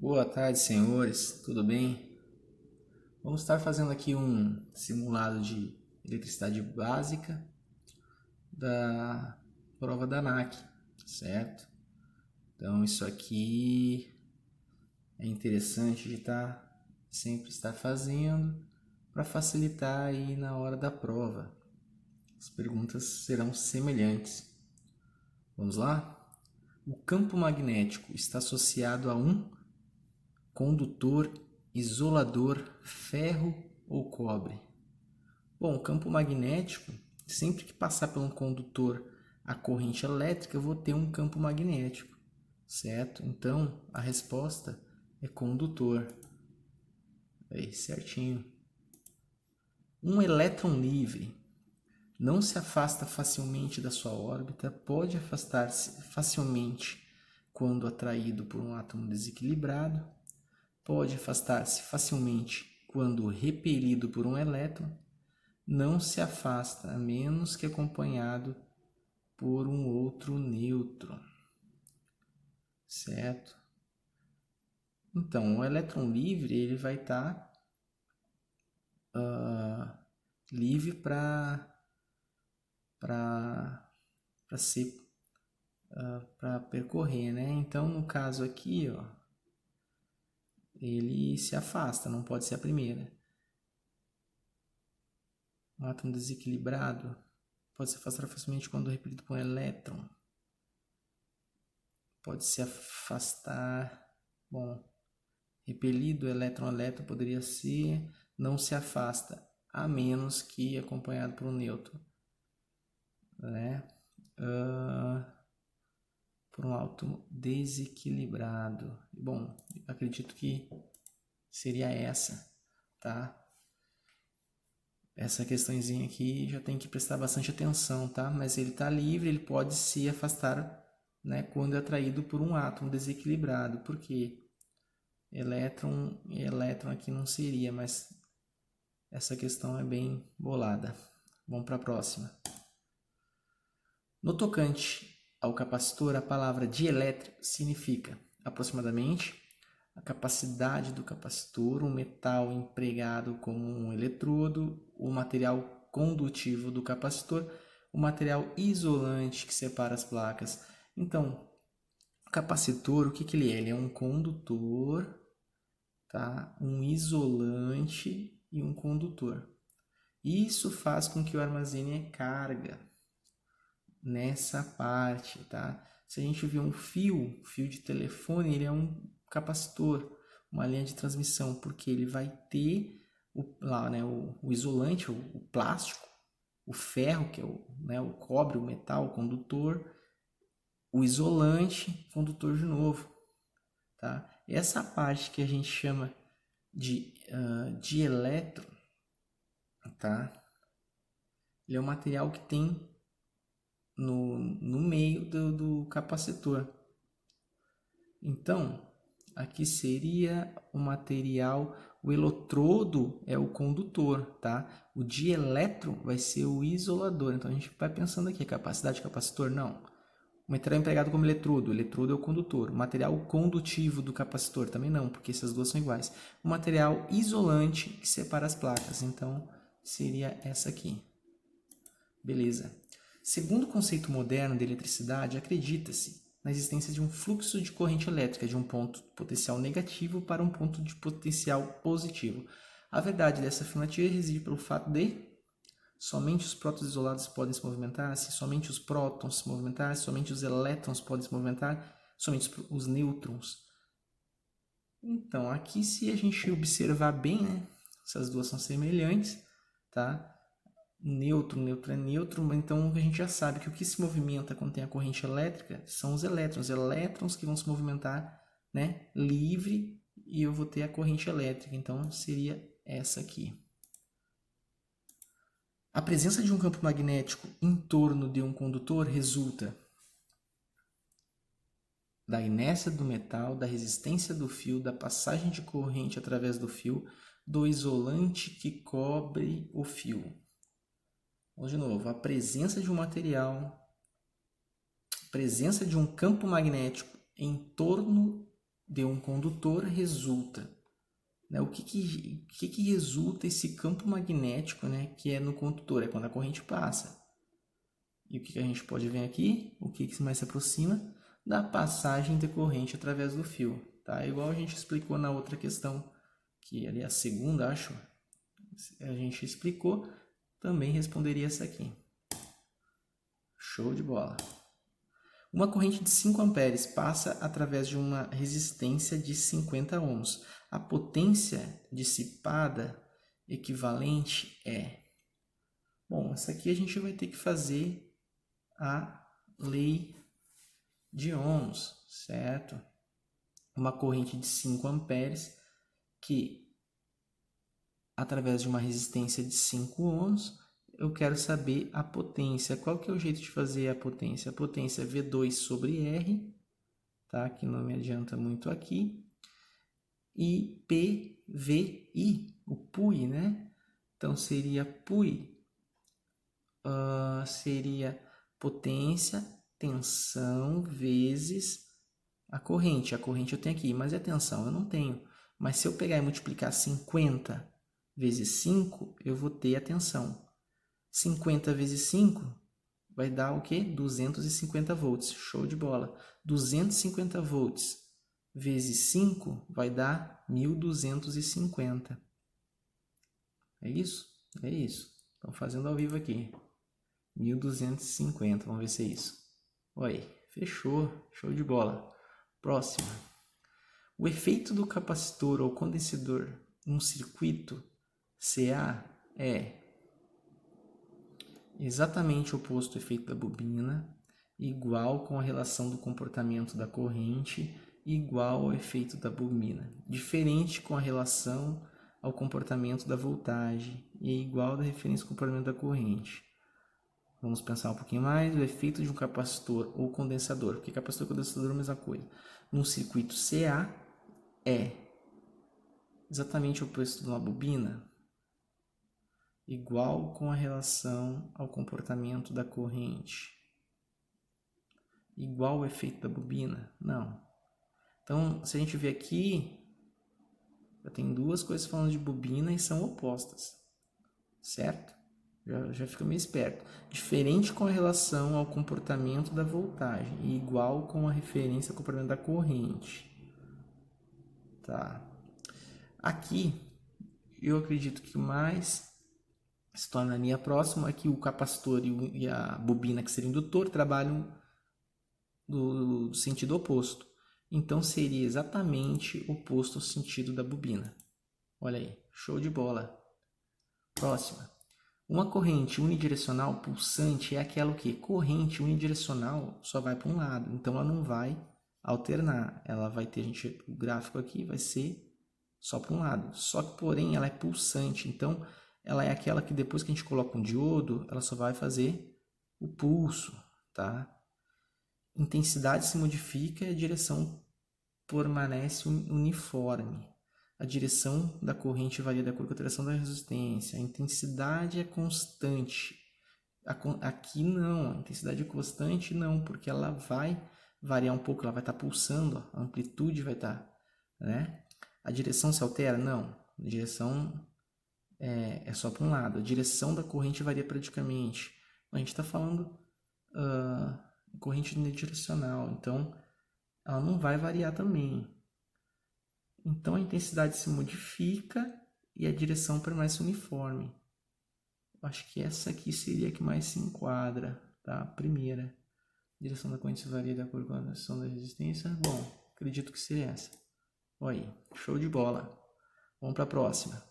Boa tarde, senhores. Tudo bem? Vamos estar fazendo aqui um simulado de eletricidade básica da prova da ANAC, certo? Então isso aqui é interessante de sempre estar fazendo para facilitar aí na hora da prova. As perguntas serão semelhantes. Vamos lá? O campo magnético está associado a um condutor, isolador, ferro ou cobre? Bom, o campo magnético, sempre que passar por um condutor a corrente elétrica, eu vou ter um campo magnético, certo? Então, a resposta é condutor. Aí, certinho. Um elétron livre não se afasta facilmente da sua órbita, pode afastar-se facilmente quando atraído por um átomo desequilibrado, pode afastar-se facilmente quando repelido por um elétron, não se afasta a menos que acompanhado por um outro nêutron, certo? Então, o elétron livre ele vai estar livre para ser para percorrer, né? Então, no caso aqui, ó, ele se afasta, não pode ser a primeira. Um átomo desequilibrado pode se afastar facilmente quando repelido por um elétron. Pode se afastar, bom, repelido, elétron poderia ser, não se afasta, a menos que acompanhado por um nêutron, né? Por um átomo desequilibrado. Bom, acredito que seria essa, tá? Essa questãozinha aqui já tem que prestar bastante atenção, tá? Mas ele está livre, ele pode se afastar, né, quando é atraído por um átomo desequilibrado. Por quê? Elétron e elétron aqui não seria, mas essa questão é bem bolada. Vamos para a próxima. No tocante ao capacitor, a palavra dielétrico significa aproximadamente a capacidade do capacitor, o metal empregado como um eletrodo, o material condutivo do capacitor, o material isolante que separa as placas. Então, o capacitor, o que ele é? Ele é um condutor, tá? Um isolante e um condutor. Isso faz com que eu armazene carga nessa parte, tá? Se a gente vê um fio de telefone, ele é um capacitor, uma linha de transmissão, porque ele vai ter o isolante, o plástico, o ferro, que é o cobre, o metal, o condutor, o isolante, condutor de novo, tá? Essa parte que a gente chama de elétron, tá? Ele é um material que tem no meio do capacitor. Então, aqui seria o material, o eletrodo é o condutor, tá? O dielétron vai ser o isolador. Então, a gente vai pensando aqui, capacidade de capacitor, não. O material empregado como eletrodo, o eletrodo é o condutor. O material condutivo do capacitor, também não, porque essas duas são iguais. O material isolante que separa as placas, então seria essa aqui. Beleza. Segundo o conceito moderno de eletricidade, acredita-se na existência de um fluxo de corrente elétrica de um ponto de potencial negativo para um ponto de potencial positivo. A verdade dessa afirmativa reside pelo fato de somente os prótons isolados podem se movimentar, se somente os prótons se movimentar, se somente os elétrons podem se movimentar, somente os nêutrons. Então, aqui se a gente observar bem, né, essas duas são semelhantes, tá? Nêutron é neutro, então a gente já sabe que o que se movimenta quando tem a corrente elétrica são os elétrons que vão se movimentar, né, livre, e eu vou ter a corrente elétrica, então seria essa aqui. A presença de um campo magnético em torno de um condutor resulta da inércia do metal, da resistência do fio, da passagem de corrente através do fio, do isolante que cobre o fio. Vamos de novo, a presença de um material, presença de um campo magnético em torno de um condutor resulta, né? O que resulta esse campo magnético, né, que é no condutor? É quando a corrente passa. E o que a gente pode ver aqui? O que mais se aproxima? Da passagem de corrente através do fio. Tá? Igual a gente explicou na outra questão, que ali é a segunda, acho, a gente explicou, também responderia essa aqui. Show de bola! Uma corrente de 5 amperes passa através de uma resistência de 50 ohms. A potência dissipada equivalente é... Bom, essa aqui a gente vai ter que fazer a lei de ohms, certo? Uma corrente de 5 amperes que, através de uma resistência de 5 ohms, eu quero saber a potência. Qual que é o jeito de fazer a potência? A potência é V2 sobre R, tá? Que não me adianta muito aqui. E PVI, o PUI, né? Então, seria PUI, seria potência, tensão, vezes a corrente. A corrente eu tenho aqui, mas a tensão eu não tenho. Mas se eu pegar e multiplicar 50 vezes 5, eu vou ter a tensão. 50 vezes 5 vai dar o quê? 250 volts. Show de bola. 250 volts vezes 5 vai dar 1250. É isso? É isso. Estão fazendo ao vivo aqui. 1250. Vamos ver se é isso. Oi, fechou. Show de bola. Próxima. O efeito do capacitor ou condensador num circuito CA é exatamente oposto ao efeito da bobina, igual com a relação do comportamento da corrente, igual ao efeito da bobina, diferente com a relação ao comportamento da voltagem e igual da referência ao comportamento da corrente. Vamos pensar um pouquinho mais. O efeito de um capacitor ou condensador, porque capacitor e condensador é a mesma coisa. Num circuito CA é exatamente o oposto de uma bobina, igual com a relação ao comportamento da corrente, igual ao efeito da bobina? Não. Então, se a gente ver aqui, já tem duas coisas falando de bobina e são opostas, certo? Já fica meio esperto. Diferente com a relação ao comportamento da voltagem e igual com a referência ao comportamento da corrente. Tá. Aqui, eu acredito que o mais se tornaria próximo é que o capacitor e a bobina, que seria indutor, trabalham do sentido oposto. Então, seria exatamente oposto ao sentido da bobina. Olha aí, show de bola. Próxima. Uma corrente unidirecional pulsante é aquela que corrente unidirecional só vai para um lado, então ela não vai alternar. Ela vai ter, o gráfico aqui vai ser só para um lado. Só que, porém, ela é pulsante, então ela é aquela que depois que a gente coloca um diodo, ela só vai fazer o pulso, tá? Intensidade se modifica e a direção permanece uniforme. A direção da corrente varia de acordo com a direção da resistência. A intensidade é constante. Aqui não, a intensidade é constante não, porque ela vai variar um pouco, ela vai estar pulsando, a amplitude vai estar, né? A direção se altera? Não. A direção é só para um lado. A direção da corrente varia praticamente. A gente está falando corrente unidirecional, então ela não vai variar também. Então a intensidade se modifica e a direção permanece uniforme. Eu acho que essa aqui seria a que mais se enquadra, tá? A primeira. A direção da corrente varia de acordo com a direção da resistência. Bom, acredito que seria essa. Olha aí, show de bola. Vamos para a próxima.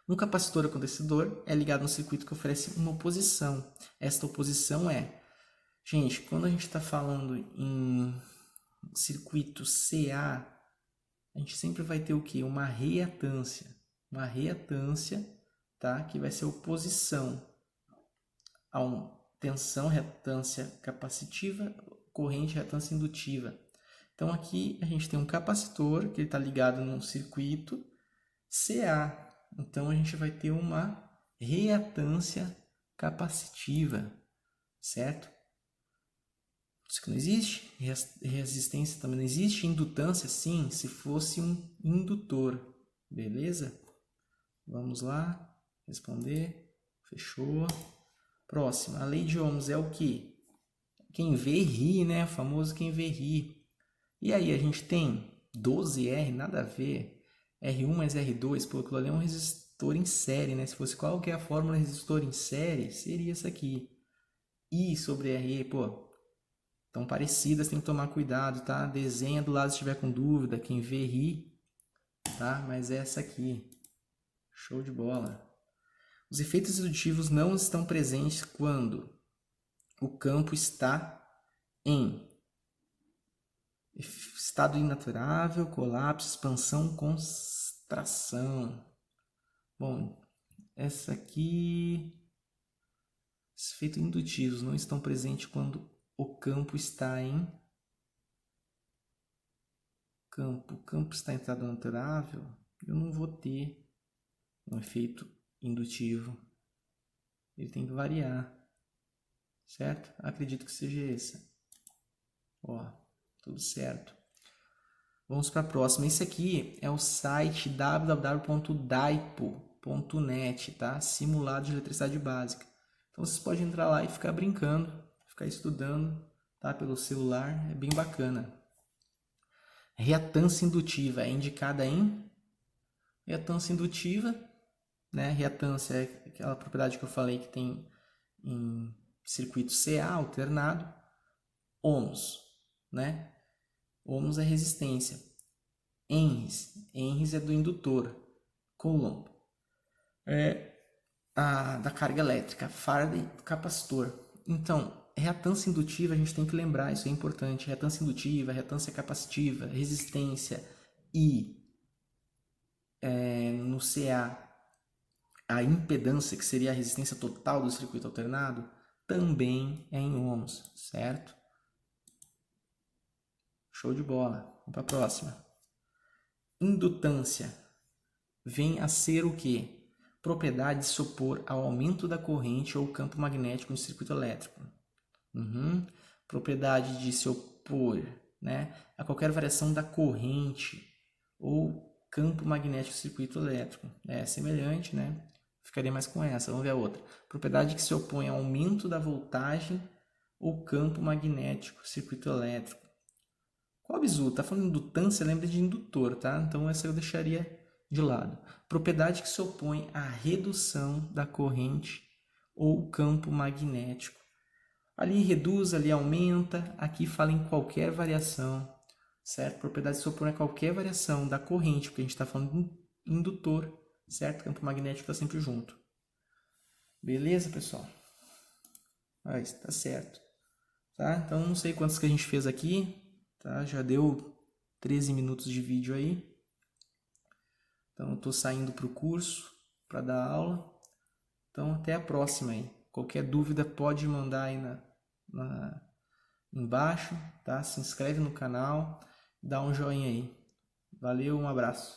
Um capacitor ou condensador é ligado no circuito que oferece uma oposição. Esta oposição é... Gente, quando a gente está falando em circuito CA, a gente sempre vai ter o quê? Uma reatância. Uma reatância, tá? Que vai ser oposição a uma tensão, reatância capacitiva, corrente, reatância indutiva. Então, aqui a gente tem um capacitor que está ligado num circuito CA. Então, a gente vai ter uma reatância capacitiva, certo? Isso que não existe. Resistência também não existe. Indutância, sim, se fosse um indutor. Beleza? Vamos lá. Responder. Fechou. Próxima. A lei de Ohms é o quê? Quem vê ri, né? O famoso quem vê ri. E aí a gente tem 12R, nada a ver. R1 mais R2, pô, aquilo ali é um resistor em série, né? Se fosse qual que é a fórmula de resistor em série, seria essa aqui. I sobre RE, pô, tão parecidas, tem que tomar cuidado, tá? Desenha do lado se tiver com dúvida, quem vê ri, tá? Mas é essa aqui. Show de bola. Os efeitos indutivos não estão presentes quando o campo está em estado inaturável, colapso, expansão, contração. Bom, essa aqui... Os efeitos indutivos não estão presentes quando o campo está em... O campo está em estado inaturável, eu não vou ter um efeito indutivo. Ele tem que variar, certo? Acredito que seja esse. Ó, tudo certo. Vamos para a próxima. Esse aqui é o site www.daipo.net, tá? Simulado de eletricidade básica. Então vocês podem entrar lá e ficar brincando, ficar estudando, tá? Pelo celular, é bem bacana. Reatância indutiva é indicada em reatância indutiva, né? Reatância é aquela propriedade que eu falei que tem em circuito CA alternado. Ohms, né? Ohms é resistência. Henries é do indutor. Coulomb é da carga elétrica. Faraday do capacitor. Então, reatância indutiva a gente tem que lembrar, isso é importante. Reatância indutiva, reatância capacitiva, resistência e no CA a impedância, que seria a resistência total do circuito alternado, também é em ohms, certo? Show de bola. Vamos para a próxima. Indutância vem a ser o quê? Propriedade de se opor ao aumento da corrente ou campo magnético no circuito elétrico. Propriedade de se opor, né, a qualquer variação da corrente ou campo magnético do circuito elétrico. É semelhante, né? Ficaria mais com essa. Vamos ver a outra. Propriedade que se opõe ao aumento da voltagem ou campo magnético do circuito elétrico. Qual bizu? Tá falando de indutância, lembra de indutor, tá? Então essa eu deixaria de lado. Propriedade que se opõe à redução da corrente ou campo magnético. Ali reduz, ali aumenta, aqui fala em qualquer variação, certo? Propriedade que se opõe a qualquer variação da corrente, porque a gente está falando de indutor, certo? Campo magnético está sempre junto. Beleza, pessoal? Tá certo. Tá? Então não sei quantos que a gente fez aqui. Tá? Já deu 13 minutos de vídeo aí. Então eu estou saindo para o curso para dar aula. Então até a próxima aí. Qualquer dúvida pode mandar aí embaixo, tá? Se inscreve no canal, dá um joinha aí. Valeu, um abraço.